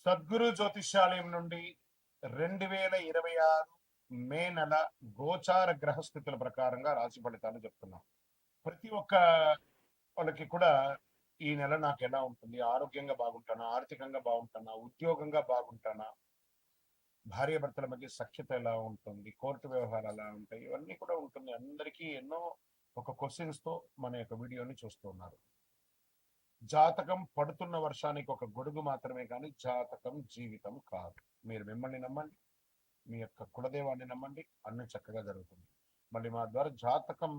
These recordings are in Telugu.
సద్గురు జ్యోతిష్యాలయం నుండి 2026 మే నెల గోచార గ్రహస్థితుల ప్రకారంగా రాశి ఫలితాలు చెప్తున్నాం. ప్రతి ఒక్క వాళ్ళకి కూడా ఈ నెల నాకు ఎలా ఉంటుంది, ఆరోగ్యంగా బాగుంటానా, ఆర్థికంగా బాగుంటానా, ఉద్యోగంగా బాగుంటానా, భార్యాభర్తల మధ్య సఖ్యత ఎలా ఉంటుంది, కోర్టు వ్యవహారాలు ఎలా ఉంటాయి, ఇవన్నీ కూడా ఉంటుంది. అందరికీ ఎన్నో ఒక క్వశ్చన్స్ తో మన యొక్క వీడియోని చూస్తున్నారు. జాతకం పడుతున్న వర్షానికి ఒక గొడుగు మాత్రమే కానీ జాతకం జీవితం కాదు. మీరు మిమ్మల్ని నమ్మండి, మీ యొక్క కులదేవాన్ని నమ్మండి, అన్ని చక్కగా జరుగుతుంది. మళ్ళీ మా ద్వారా జాతకం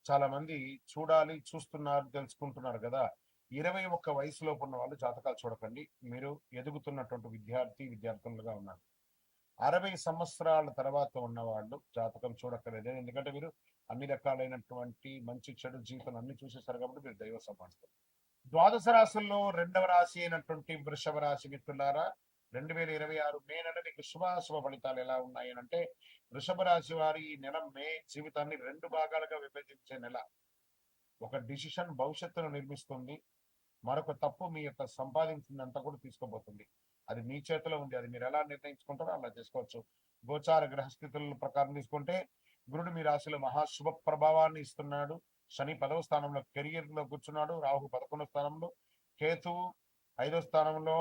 చాలా మంది చూడాలి, చూస్తున్నారు, తెలుసుకుంటున్నారు కదా. 21 వయసులోపు ఉన్న వాళ్ళు జాతకాలు చూడకండి. మీరు ఎదుగుతున్నటువంటి విద్యార్థులుగా ఉన్నారు. 60 సంవత్సరాల తర్వాత ఉన్న వాళ్ళు జాతకం చూడక్కర్లేదు. ఎందుకంటే మీరు అన్ని రకాలైనటువంటి మంచి చెడు జీవితం అన్ని చూసేసారు కాబట్టి మీరు దైవ సమానతం. ద్వాదశ రాశుల్లో రెండవ రాశి అయినటువంటి వృషభ రాశి మిత్రులారా, 2026 మే నెల మీకు శుభాశుభ ఫలితాలు ఎలా ఉన్నాయి అంటే, వృషభ రాశి వారి ఈ నెల మే జీవితాన్ని 2 భాగాలుగా విభజించే నెల. ఒక డిసిషన్ భవిష్యత్తును నిర్మిస్తుంది, మరొక తప్పు మీ యొక్క సంపాదించిందంతా కూడా తీసుకోబోతుంది. అది మీ చేతిలో ఉంది. అది మీరు ఎలా నిర్ణయించుకుంటారో అలా చేసుకోవచ్చు. గోచార గ్రహస్థితుల ప్రకారం తీసుకుంటే గురుడు మీ రాశిలో మహాశుభ ప్రభావాన్ని ఇస్తున్నాడు. శని 10వ స్థానంలో కెరియర్ లో కూర్చున్నాడు. రాహు 11వ స్థానంలో, కేతువు 5వ స్థానంలో,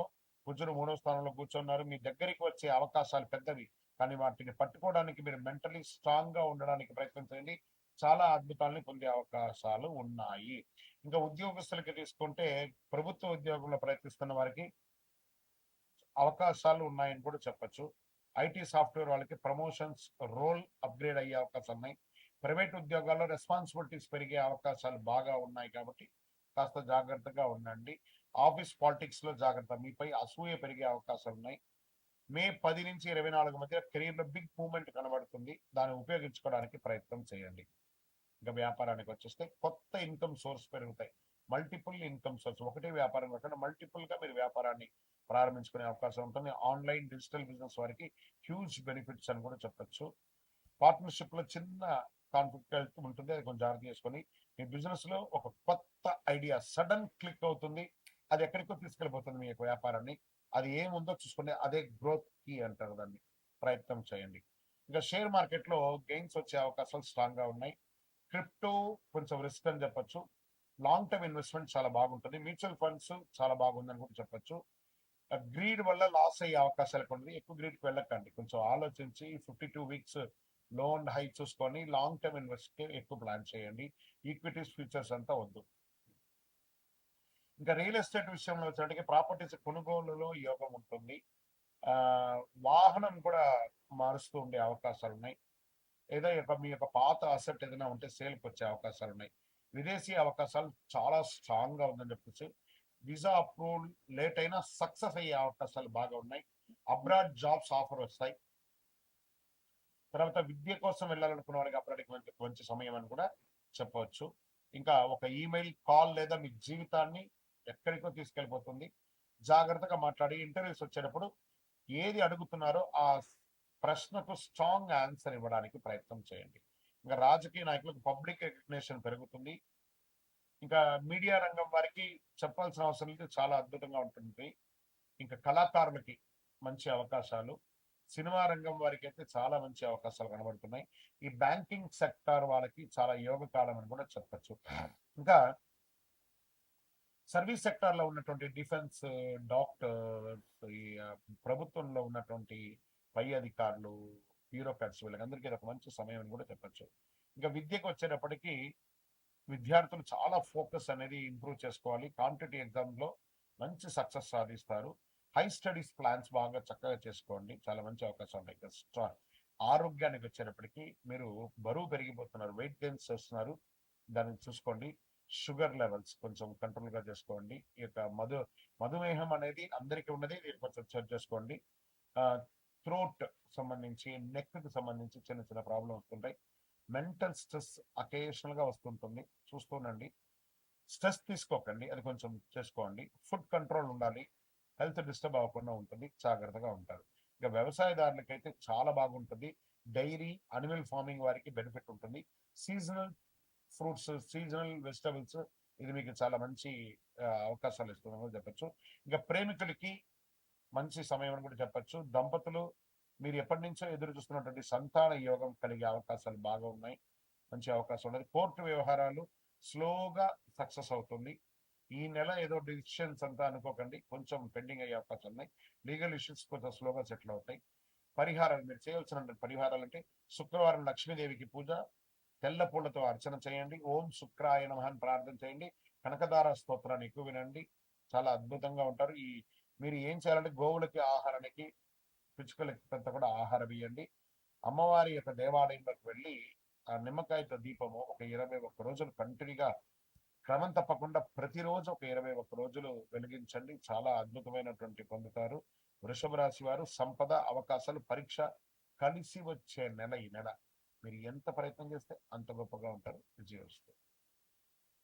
కుజుడు 3వ స్థానంలో కూర్చున్నారు. మీ దగ్గరికి వచ్చే అవకాశాలు పెద్దవి, కానీ వాటిని పట్టుకోవడానికి మీరు మెంటలీ స్ట్రాంగ్ గా ఉండడానికి ప్రయత్నం చేయండి. చాలా అద్భుతాలను పొందే అవకాశాలు ఉన్నాయి. ఇంకా ఉద్యోగస్తులకి తీసుకుంటే, ప్రభుత్వ ఉద్యోగంలో ప్రయత్నిస్తున్న వారికి అవకాశాలు ఉన్నాయని కూడా చెప్పొచ్చు. ఐటీ సాఫ్ట్వేర్ వాళ్ళకి ప్రమోషన్స్, రోల్ అప్గ్రేడ్ అయ్యే అవకాశాలు ఉన్నాయి. ప్రైవేట్ ఉద్యోగాల్లో రెస్పాన్సిబిలిటీస్ పెరిగే అవకాశాలు బాగా ఉన్నాయి కాబట్టి కాస్త జాగ్రత్తగా ఉండండి. ఆఫీస్ పాలిటిక్స్ లో జాగ్రత్త, మీపై అసూయ పెరిగే అవకాశాలు ఉన్నాయి. మే 10 నుంచి 24 మధ్య కెరీర్ లో బిగ్ మూవ్మెంట్ కనబడుతుంది. దాన్ని ఉపయోగించుకోవడానికి ప్రయత్నం చేయండి. ఇంకా వ్యాపారానికి వచ్చేస్తే కొత్త ఇన్కమ్ సోర్స్ పెరుగుతాయి. మల్టిపుల్ ఇన్కమ్ సోర్స్, ఒకటే వ్యాపారం కాకుండా మల్టిపుల్ గా మీరు వ్యాపారాన్ని ప్రారంభించుకునే అవకాశం ఉంటుంది. ఆన్లైన్ డిజిటల్ బిజినెస్ వారికి హ్యూజ్ బెనిఫిట్స్ అని కూడా చెప్పొచ్చు. పార్ట్నర్షిప్ లో చిన్న కాన్ఫ్లిక్ట్ ఉంటుంది, అది కొంచెం జాగ్రత్త చేసుకొని మీ బిజినెస్ లో ఒక కొత్త ఐడియా సడన్ క్లిక్ అవుతుంది. అది ఎక్కడికో తీసుకెళ్ళిపోతుంది మీ యొక్క వ్యాపారాన్ని. అది ఏముందో చూసుకుని అదే గ్రోత్ కి అంటారు దాన్ని. ప్రయత్నం చేయండి. ఇంకా షేర్ మార్కెట్ లో గెయిన్స్ వచ్చే అవకాశాలు స్ట్రాంగ్ గా ఉన్నాయి. క్రిప్టో కొంచెం రిస్క్ అని చెప్పొచ్చు. లాంగ్ టర్మ్ ఇన్వెస్ట్మెంట్ చాలా బాగుంటుంది. మ్యూచువల్ ఫండ్స్ చాలా బాగుందని కూడా చెప్పొచ్చు. గ్రీడ్ వల్ల లాస్ అయ్యే అవకాశాలు ఉంటుంది. ఎక్కువ గ్రీడ్కి వెళ్ళకండి. కొంచెం ఆలోచించి 52 వీక్స్ లో అండ్ హై చూసుకొని లాంగ్ టర్మ్ ఇన్వెస్ట్ ఎక్కువ ప్లాన్ చేయండి. ఈక్విటీస్ ఫ్యూచర్స్ అంతా వద్దు. ఇంకా రియల్ ఎస్టేట్ విషయంలో వచ్చేటికి ప్రాపర్టీస్ కొనుగోలులో యోగం ఉంటుంది. ఆ వాహనం కూడా మారుస్తూ ఉండే అవకాశాలు ఉన్నాయి. ఏదో మీ యొక్క పాత అసెట్ ఏదైనా ఉంటే సేల్కి వచ్చే అవకాశాలు ఉన్నాయి. విదేశీ అవకాశాలు చాలా స్ట్రాంగ్ గా ఉందని చెప్పేసి, వీసా అప్రూవల్ లేట్ అయినా సక్సెస్ అయ్యే అవకాశాలు బాగా ఉన్నాయి. అబ్రాడ్ జాబ్స్ ఆఫర్ వస్తాయి. తర్వాత విద్య కోసం వెళ్ళాలనుకున్న వారికి అబ్రాడ్కి మంచి మంచి సమయం అని కూడా చెప్పవచ్చు. ఇంకా ఒక ఈమెయిల్ కాల్ లేదా మీ జీవితాన్ని ఎక్కడికో తీసుకెళ్ళిపోతుంది. జాగ్రత్తగా మాట్లాడి ఇంటర్వ్యూస్ వచ్చేటప్పుడు ఏది అడుగుతున్నారో ఆ ప్రశ్నకు స్ట్రాంగ్ ఆన్సర్ ఇవ్వడానికి ప్రయత్నం చేయండి. ఇంకా రాజకీయ నాయకులకు పబ్లిక్ రికగ్నేషన్ పెరుగుతుంది. ఇంకా మీడియా రంగం వారికి చెప్పాల్సిన అవసరం లేదు, చాలా అద్భుతంగా ఉంటుంది. ఇంకా కళాకారులకి మంచి అవకాశాలు, సినిమా రంగం వారికి అయితే చాలా మంచి అవకాశాలు కనబడుతున్నాయి. ఈ బ్యాంకింగ్ సెక్టార్ వాళ్ళకి చాలా యోగకాలం అని కూడా చెప్పచ్చు. ఇంకా సర్వీస్ సెక్టార్ లో ఉన్నటువంటి డిఫెన్స్, డాక్టర్స్, ఈ ప్రభుత్వంలో ఉన్నటువంటి పై అధికారులు, బ్యూరోక్రాట్స్, వీళ్ళకందరికీ ఇది ఒక మంచి సమయం అని కూడా చెప్పచ్చు. ఇంకా విద్యకు వచ్చేటప్పటికి విద్యార్థులు చాలా ఫోకస్ అనేది ఇంప్రూవ్ చేసుకోవాలి. కాంపిటేటివ్ ఎగ్జామ్ లో మంచి సక్సెస్ సాధిస్తారు. హై స్టడీస్ ప్లాన్స్ బాగా చక్కగా చేసుకోండి, చాలా మంచి అవకాశాలు ఉన్నాయి. ఆరోగ్యానికి వచ్చేటప్పటికి మీరు బరువు పెరిగిపోతున్నారు, వెయిట్ గెయిన్స్ చేస్తున్నారు, దాన్ని చూసుకోండి. షుగర్ లెవెల్స్ కొంచెం కంట్రోల్ గా చేసుకోండి. ఈ యొక్క మధుమేహం అనేది అందరికీ ఉన్నది, దీన్ని కొంచెం చెక్ చేసుకోండి. థ్రోట్ సంబంధించి, నెక్ కి సంబంధించి చిన్న చిన్న ప్రాబ్లం వస్తుంటాయి. మెంటల్ స్ట్రెస్ అకేషనల్ గా వస్తుంటుంది, చూస్తుండండి. స్ట్రెస్ తీసుకోకండి, అది కొంచెం చేసుకోండి. ఫుడ్ కంట్రోల్ ఉండాలి, హెల్త్ డిస్టర్బ్ అవ్వకుండా ఉంటుంది, జాగ్రత్తగా ఉంటారు. ఇక వ్యవసాయదారులకైతే చాలా బాగుంటుంది. డైరీ, అనిమల్ ఫార్మింగ్ వారికి బెనిఫిట్ ఉంటుంది. సీజనల్ ఫ్రూట్స్, సీజనల్ వెజిటబుల్స్ ఇది మీకు చాలా మంచి అవకాశాలు ఇస్తుందని కూడా చెప్పచ్చు. ఇంకా ప్రేమికులకి మంచి సమయం అని కూడా చెప్పచ్చు. దంపతులు మీరు ఎప్పటి నుంచో ఎదురు చూస్తున్నటువంటి సంతాన యోగం కలిగే అవకాశాలు బాగా ఉన్నాయి. మంచి అవకాశం ఉన్నది. కోర్టు వ్యవహారాలు స్లోగా సక్సెస్ అవుతుంది. ఈ నెల ఏదో డిసిషన్స్ అంతా అనుకోకండి, కొంచెం పెండింగ్ అయ్యే అవకాశాలు ఉన్నాయి. లీగల్ ఇష్యూస్ కొంచెం స్లోగా సెటిల్ అవుతాయి. పరిహారాలు మీరు చేయవలసిన పరిహారాలు అంటే శుక్రవారం లక్ష్మీదేవికి పూజ, తెల్ల పూలతో అర్చన చేయండి, ఓం శుక్రాయ నమః అని ప్రార్థన చేయండి, కనకదార స్తోత్రాన్ని ఎక్కువ వినండి, చాలా అద్భుతంగా ఉంటారు. మీరు ఏం చేయాలంటే గోవులకి ఆహారానికి, పిచ్చుకలకి అంతా కూడా ఆహారం ఇవ్వండి. అమ్మవారి యొక్క దేవాలయంలోకి వెళ్ళి ఆ నిమ్మకాయతో దీపము ఒక 21 రోజులు కంటిన్యూగా క్రమం తప్పకుండా ప్రతిరోజు ఒక 21 రోజులు వెలిగించండి. చాలా అద్భుతమైనటువంటి పొందుతారు. వృషభ రాశి వారు సంపద, అవకాశాలు, పరీక్ష కలిసి వచ్చే నెల ఈ నెల. మీరు ఎంత ప్రయత్నం చేస్తే అంత గొప్పగా ఉంటారు. విజయోస్తు.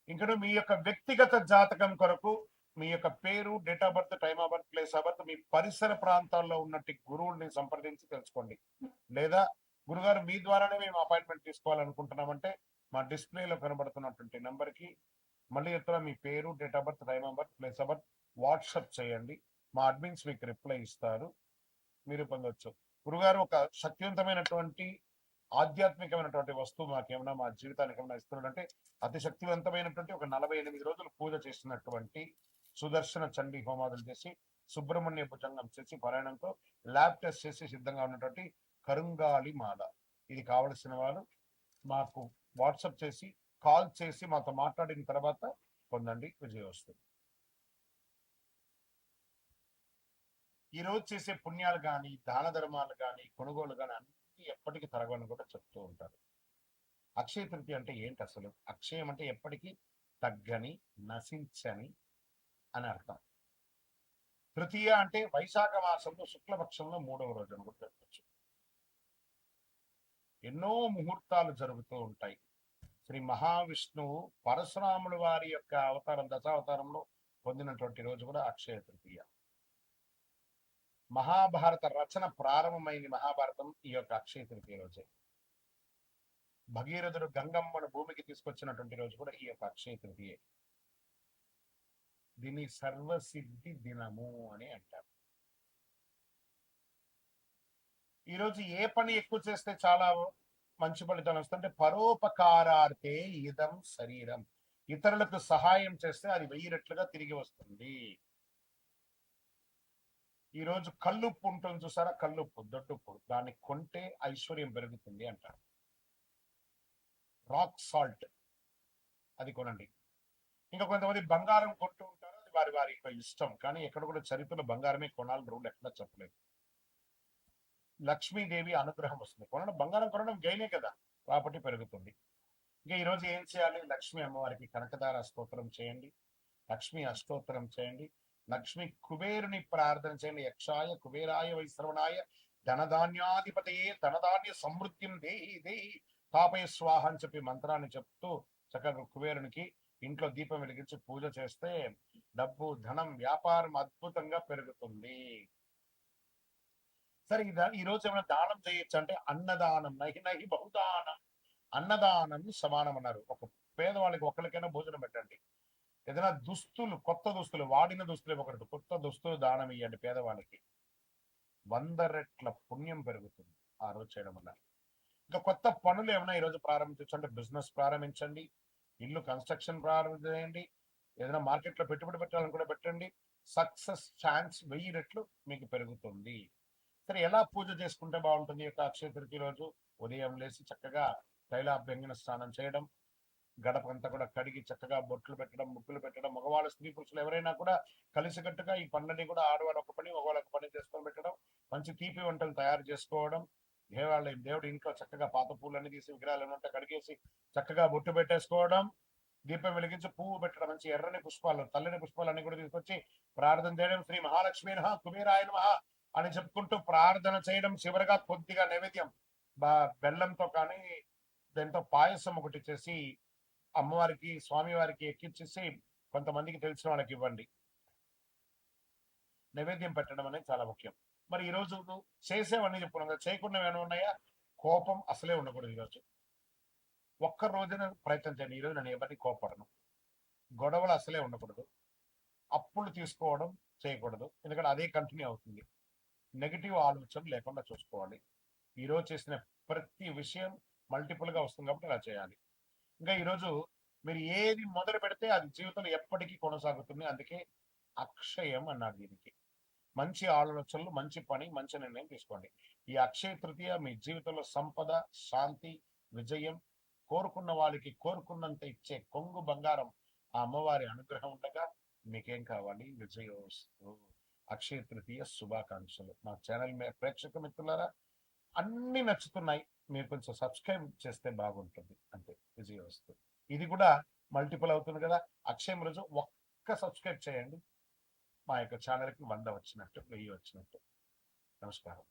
ఇంకా మీ యొక్క వ్యక్తిగత జాతకం కొరకు మీ యొక్క పేరు, date of birth, time of birth, place of birth, మీ పరిసర ప్రాంతాల్లో ఉన్నట్టు గురువుల్ని సంప్రదించి తెలుసుకోండి. లేదా గురుగారు మీ ద్వారానే మేము అపాయింట్మెంట్ తీసుకోవాలనుకుంటున్నామంటే మా డిస్ప్లేలో కనబడుతున్నటువంటి నెంబర్కి మళ్ళీ చెప్తున్నా, మీ పేరు, date of birth, time of birth, place of birth WhatsApp చేయండి. మా అడ్మిన్స్ మీకు రిప్లై ఇస్తారు, మీరు పొందవచ్చు. గురుగారు ఒక శక్తివంతమైనటువంటి ఆధ్యాత్మికమైనటువంటి వస్తువు మాకేమైనా మా జీవితానికి ఏమైనా ఇస్తున్నాడంటే అతి శక్తివంతమైనటువంటి ఒక 48 రోజులు పూజ చేసినటువంటి సుదర్శన చండీ హోమాదులు చేసి సుబ్రహ్మణ్య భుజంగం చేసి పారాయణంతో ల్యాబ్ టెస్ట్ చేసి సిద్ధంగా ఉన్నటువంటి కరుంగాలి మాల. ఇది కావలసిన వారు మాకు వాట్సాప్ చేసి కాల్ చేసి మాతో మాట్లాడిన తర్వాత పొందండి. విజయోస్తు. ఈ రోజు చేసే పుణ్యాలు కానీ, దాన ధర్మాలు కానీ, కొనుగోలు కానీ అన్ని ఎప్పటికీ తరగని కూడా చెప్తూ ఉంటారు. అక్షయ తృతీయ అంటే ఏంటి అసలు? అక్షయం అంటే ఎప్పటికీ తగ్గని, నశించని అని అర్థం. తృతీయ అంటే వైశాఖ మాసంలో శుక్లపక్షంలో 3వ రోజు అని కూడా చెప్పచ్చు. ఎన్నో ముహూర్తాలు జరుగుతూ ఉంటాయి. శ్రీ మహావిష్ణువు పరశురాముల వారి యొక్క అవతారం, దశావతారంలో పొందినటువంటి రోజు కూడా అక్షయ తృతీయ. మహాభారత రచన ప్రారంభమైంది మహాభారతం ఈ యొక్క అక్షయ తృతీయ రోజే. భగీరథుడు గంగమ్మను భూమికి తీసుకొచ్చినటువంటి రోజు కూడా ఈ యొక్క అక్షయ తృతీయ. దీన్ని సర్వసిద్ధి దినము అని అంటారు. ఈరోజు ఏ పని ఎక్కువ చేస్తే చాలా మంచి ఫలితాలు వస్తుంటే పరోపకారార్థే ఇదం శరీరం. ఇతరులకు సహాయం చేస్తే అది 1000 రెట్లుగా తిరిగి వస్తుంది. ఈరోజు కల్లుప్పు ఉంటుంది చూసారా, కల్లుప్పు, దొడ్డుప్పు, దాన్ని కొంటే ఐశ్వర్యం పెరుగుతుంది అంటారు. రాక్ సాల్ట్ అది కొనండి. ఇంకా కొంతమంది బంగారం కొంటూ ఉంటారు, అది వారి వారి ఇష్టం. కానీ ఎక్కడ కూడా చరిత్రలో బంగారమే కొనాలని రూల్ ఎక్కడ చెప్పలేదు. లక్ష్మీదేవి అనుగ్రహం వస్తుంది. బంగారం కొనడం గైనే కదా, ప్రాపర్టీ పెరుగుతుంది. ఇంకా ఈరోజు ఏం చేయాలి? లక్ష్మీ అమ్మవారికి కనకదార స్తోత్రం చేయండి, లక్ష్మీ అష్టోత్తరం చేయండి, లక్ష్మీ కుబేరుని ప్రార్థన చేయండి. యక్షాయ కుబేరాయ వైశ్రవణాయ ధనధాన్యాధిపతయే ధనధాన్య సమృద్ధిం దేహి దేహి తాపయ స్వాహ అని చెప్పి మంత్రాన్ని చెప్తూ చక్కగా కుబేరునికి ఇంట్లో దీపం వెలిగించి పూజ చేస్తే డబ్బు, ధనం, వ్యాపారం అద్భుతంగా పెరుగుతుంది. సరే, ఈ రోజు ఏమైనా దానం చేయొచ్చు అంటే అన్నదానం, నహి నహి బహుదానం, అన్నదానం సమానం అన్నారు. ఒక పేదవాళ్ళకి ఒక్కరికైనా భోజనం పెట్టండి. ఏదైనా దుస్తులు, కొత్త దుస్తులు, వాడిన దుస్తులు ఒకటి కొత్త దుస్తులు దానం ఇవ్వండి పేదవాళ్ళకి. 100 రెట్ల పుణ్యం పెరుగుతుంది ఆ రోజు చేయడం వల్ల. ఇంకా కొత్త పనులు ఏమైనా ఈరోజు ప్రారంభించవచ్చు అంటే బిజినెస్ ప్రారంభించండి, ఇల్లు కన్స్ట్రక్షన్ ప్రారంభించండి, ఏదైనా మార్కెట్లో పెట్టుబడి పెట్టాలని కూడా పెట్టండి. సక్సెస్ ఛాన్స్ 1000 రెట్లు మీకు పెరుగుతుంది. సరే, ఎలా పూజ చేసుకుంటే బాగుంటుంది యొక్క అక్షయ తృతీయ రోజు? ఉదయం లేచి చక్కగా తైలాభ్యంగన స్నానం చేయడం, గడపంతా కూడా కడిగి చక్కగా బొట్లు పెట్టడం, ముగ్గులు పెట్టడం, మగవాళ్ళు, స్త్రీ పురుషులు ఎవరైనా కూడా కలిసికట్టుగా ఈ పనులని కూడా ఆడవాళ్ళు ఒక పని, మగవాళ్ళు ఒక పని చేసుకొని పెట్టడం, మంచి తీపి వంటలు తయారు చేసుకోవడం, దేవుడి ఇంట్లో చక్కగా పాత పూలన్నీ తీసి విగ్రహాలు ఉంటే కడిగేసి చక్కగా బొట్టు పెట్టేసుకోవడం, దీపం వెలిగించి పువ్వు పెట్టడం, మంచి ఎర్రని పుష్పాలు, తల్లిని పుష్పాలన్నీ కూడా తీసుకొచ్చి ప్రార్థన చేయడం, శ్రీ మహాలక్ష్మి నమః కుబేరాయ నమః అని చెప్పుకుంటూ ప్రార్థన చేయడం. చివరిగా కొద్దిగా నైవేద్యం బెల్లంతో కానీ దాంతో పాయసం ఒకటి చేసి అమ్మవారికి, స్వామివారికి ఎక్కించేసి కొంతమందికి తెలిసిన వాళ్ళకి ఇవ్వండి. నైవేద్యం పెట్టడం అనేది చాలా ముఖ్యం. మరి ఈ రోజు చేసేవన్నీ చెప్పుకున్నాం కదా, చేయకుండా ఏమైనా ఉన్నాయా? కోపం అసలే ఉండకూడదు. ఈరోజు ఒక్క రోజున ప్రయత్నం చేయండి. ఈరోజు నేను ఎవరిని కోపడను, గొడవలు అసలే ఉండకూడదు. అప్పులు తీసుకోవడం చేయకూడదు. ఎందుకంటే అదే కంటిన్యూ అవుతుంది. నెగెటివ్ ఆలోచనలు లేకుండా చూసుకోవాలి. ఈరోజు చేసిన ప్రతి విషయం మల్టిపుల్ గా వస్తుంది కాబట్టి అలా చేయాలి. ఇంకా ఈరోజు మీరు ఏది మొదలు పెడితే అది జీవితంలో ఎప్పటికీ కొనసాగుతుంది. అందుకే అక్షయం అన్నారు దీనికి. మంచి ఆలోచనలు, మంచి పని, మంచి నిర్ణయం తీసుకోండి. ఈ అక్షయ తృతీయ మీ జీవితంలో సంపద, శాంతి, విజయం, కోరుకున్న వాళ్ళకి కోరుకున్నంత ఇచ్చే కొంగు బంగారం ఆ అమ్మవారి అనుగ్రహం ఉండగా మీకేం కావాలి? విజయోస్తు. అక్షయ తృతీయ శుభాకాంక్షలు. మా ఛానల్ ప్రేక్షక మిత్రులారా, అన్ని నచ్చుతున్నాయి. మీరు కొంచెం సబ్స్క్రైబ్ చేస్తే బాగుంటుంది అంతే. విజయోస్తు. ఇది కూడా మల్టిపుల్ అవుతుంది కదా. అక్షయం రోజు ఒక్క సబ్స్క్రైబ్ చేయండి. మా యొక్క ఛానల్కి 100 వచ్చినట్టు, 1000 వచ్చినట్టు. నమస్కారం.